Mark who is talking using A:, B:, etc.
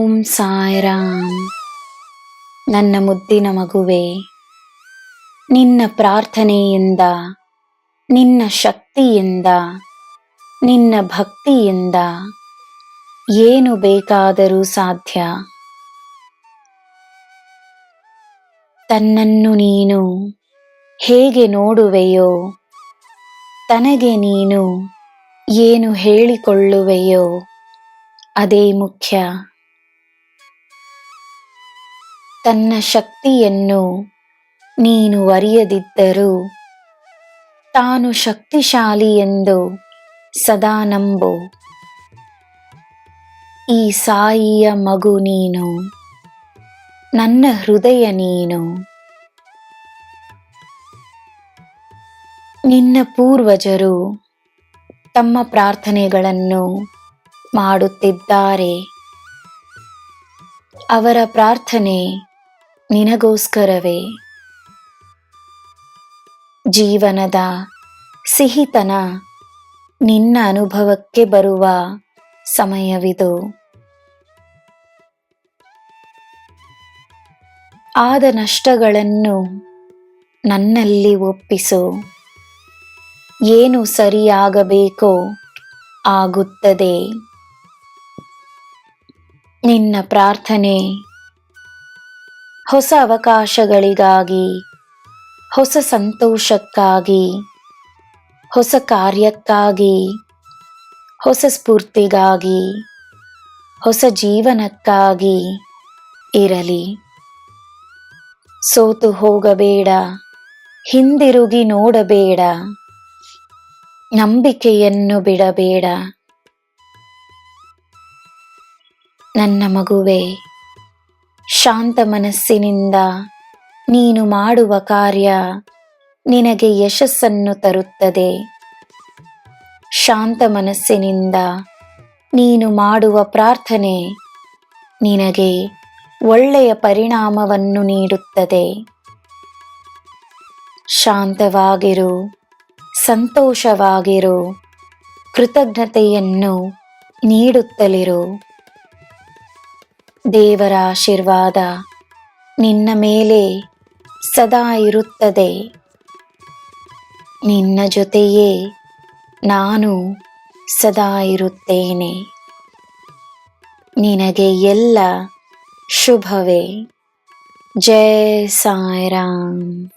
A: ಓಂ ಸಾಯಿರಾಮ್. ನನ್ನ ಮುದ್ದಿನ ಮಗುವೆ, ನಿನ್ನ ಪ್ರಾರ್ಥನೆಯಿಂದ, ನಿನ್ನ ಶಕ್ತಿಯಿಂದ, ನಿನ್ನ ಭಕ್ತಿಯಿಂದ ಏನು ಬೇಕಾದರೂ ಸಾಧ್ಯ. ತನ್ನನ್ನು ನೀನು ಹೇಗೆ ನೋಡುವೆಯೋ, ತನಗೆ ನೀನು ಏನು ಹೇಳಿಕೊಳ್ಳುವೆಯೋ ಅದೇ ಮುಖ್ಯ. ತನ್ನ ಶಕ್ತಿಯನ್ನು ನೀನು ಅರಿಯದಿದ್ದರೂ ತಾನು ಶಕ್ತಿಶಾಲಿ ಎಂದು ಸದಾ ನಂಬು. ಈ ಸಾಯಿಯ ಮಗು ನೀನು, ನನ್ನ ಹೃದಯ ನೀನು. ನಿನ್ನ ಪೂರ್ವಜರು ತಮ್ಮ ಪ್ರಾರ್ಥನೆಗಳನ್ನು ಮಾಡುತ್ತಿದ್ದಾರೆ. ಅವರ ಪ್ರಾರ್ಥನೆ ನಿನಗೋಸ್ಕರವೇ. ಜೀವನದ ಸಿಹಿತನ ನಿನ್ನ ಅನುಭವಕ್ಕೆ ಬರುವ ಸಮಯವಿದು. ಆದ ನಷ್ಟಗಳನ್ನು ನನ್ನಲ್ಲಿ ಒಪ್ಪಿಸು. ಏನು ಸರಿಯಾಗಬೇಕೋ ಆಗುತ್ತದೆ. ನಿನ್ನ ಪ್ರಾರ್ಥನೆ ಹೊಸ ಅವಕಾಶಗಳಿಗಾಗಿ, ಹೊಸ ಸಂತೋಷಕ್ಕಾಗಿ, ಹೊಸ ಕಾರ್ಯಕ್ಕಾಗಿ, ಹೊಸ ಸ್ಫೂರ್ತಿಗಾಗಿ, ಹೊಸ ಜೀವನಕ್ಕಾಗಿ ಇರಲಿ. ಸೋತು ಹೋಗಬೇಡ, ಹಿಂದಿರುಗಿ ನೋಡಬೇಡ, ನಂಬಿಕೆಯನ್ನು ಬಿಡಬೇಡ. ನನ್ನ ಮಗುವೆ, ಶಾಂತ ಮನಸ್ಸಿನಿಂದ ನೀನು ಮಾಡುವ ಕಾರ್ಯ ನಿನಗೆ ಯಶಸ್ಸನ್ನು ತರುತ್ತದೆ. ಶಾಂತ ಮನಸ್ಸಿನಿಂದ ನೀನು ಮಾಡುವ ಪ್ರಾರ್ಥನೆ ನಿನಗೆ ಒಳ್ಳೆಯ ಪರಿಣಾಮವನ್ನು ನೀಡುತ್ತದೆ. ಶಾಂತವಾಗಿರು, ಸಂತೋಷವಾಗಿರು, ಕೃತಜ್ಞತೆಯನ್ನು ನೀಡುತ್ತಲಿರು. ದೇವರ ಆಶೀರ್ವಾದ ನಿನ್ನ ಮೇಲೆ ಸದಾ ಇರುತ್ತದೆ. ನಿನ್ನ ಜೊತೆಯೇ ನಾನು ಸದಾ ಇರುತ್ತೇನೆ. ನಿನಗೆ ಎಲ್ಲ ಶುಭವೇ. ಜೈ ಸಾಯಿರಾಮ್.